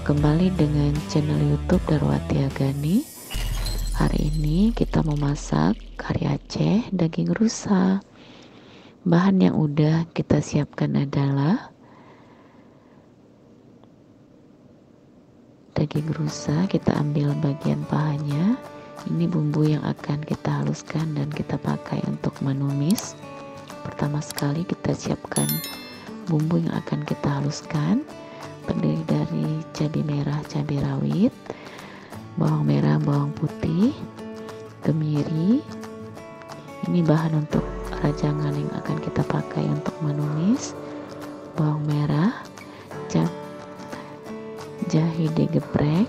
Berjumpa kembali dengan channel YouTube Darwati Agani. Hari ini kita memasak kari Aceh daging rusa. Bahan yang udah kita siapkan adalah daging rusa, kita ambil bagian pahanya. Ini bumbu yang akan kita haluskan dan kita pakai untuk menumis. Pertama sekali kita siapkan bumbu yang akan kita haluskan, terdiri dari cabai merah, cabai rawit, bawang merah, bawang putih, kemiri. Ini bahan untuk rajangan yang akan kita pakai untuk menumis. Bawang merah, jahe digeprek,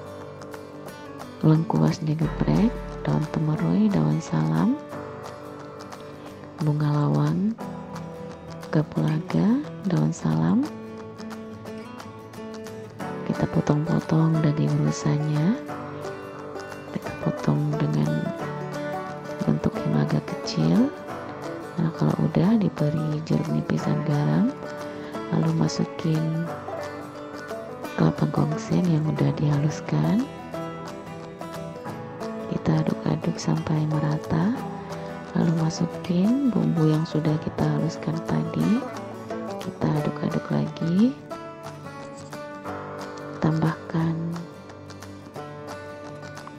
lengkuas digeprek, daun temerui, daun salam, bunga lawang, kapulaga, daun salam. Kita potong-potong daging rusanya, kita potong dengan bentuk yang agak kecil. Nah, kalau udah diberi jeruk nipisan garam, lalu masukin kelapa gongseng yang udah dihaluskan. Kita aduk-aduk sampai merata, lalu masukin bumbu yang sudah kita haluskan tadi. Kita aduk-aduk lagi, tambahkan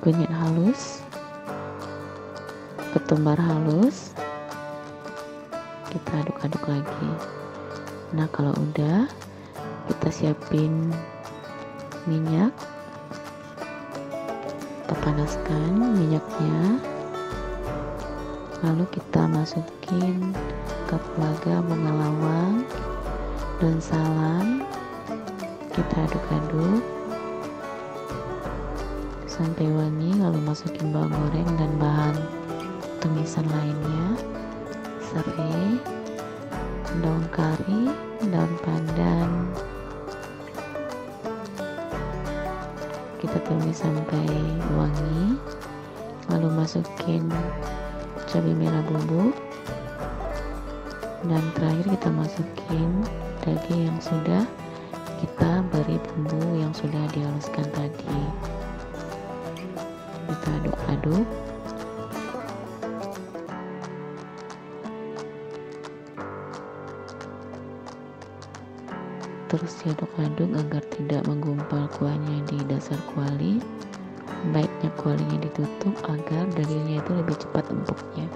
kunyit halus, ketumbar halus, kita aduk-aduk lagi. Nah, kalau udah, kita siapin minyak, kita panaskan minyaknya, lalu kita masukin kapulaga, bunga lawang, daun salam. Kita aduk-aduk sampai wangi, lalu masukin bawang goreng dan bahan tumisan lainnya, serai, daun kari, daun pandan. Kita tumis sampai wangi, lalu masukin cabai merah bubuk, dan terakhir kita masukin daging yang sudah kita beri bumbu yang sudah dihaluskan tadi. Kita aduk-aduk. Terus diaduk-aduk agar tidak menggumpal kuahnya di dasar kuali. Baiknya kualinya ditutup agar dagingnya itu lebih cepat empuknya.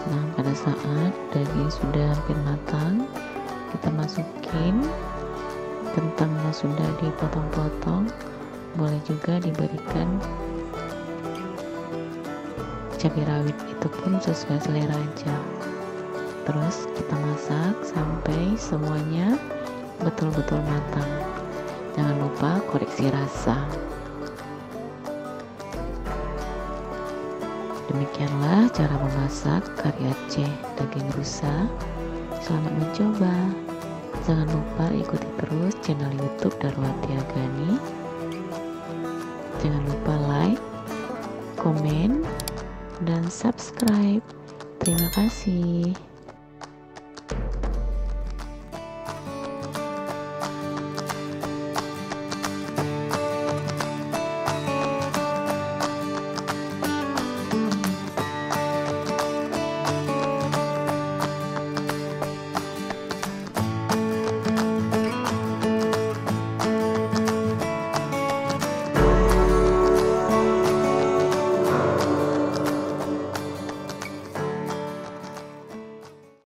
Nah, pada saat daging sudah hampir matang, kita masukin kentang yang sudah dipotong-potong. Boleh juga diberikan cabai rawit, itu pun sesuai selera aja. Terus kita masak sampai semuanya betul-betul matang. Jangan lupa koreksi rasa. Demikianlah cara memasak kari Aceh daging rusa. Selamat mencoba. Jangan lupa ikuti terus channel YouTube Darwati Agani. Jangan lupa like, komen, dan subscribe. Terima kasih.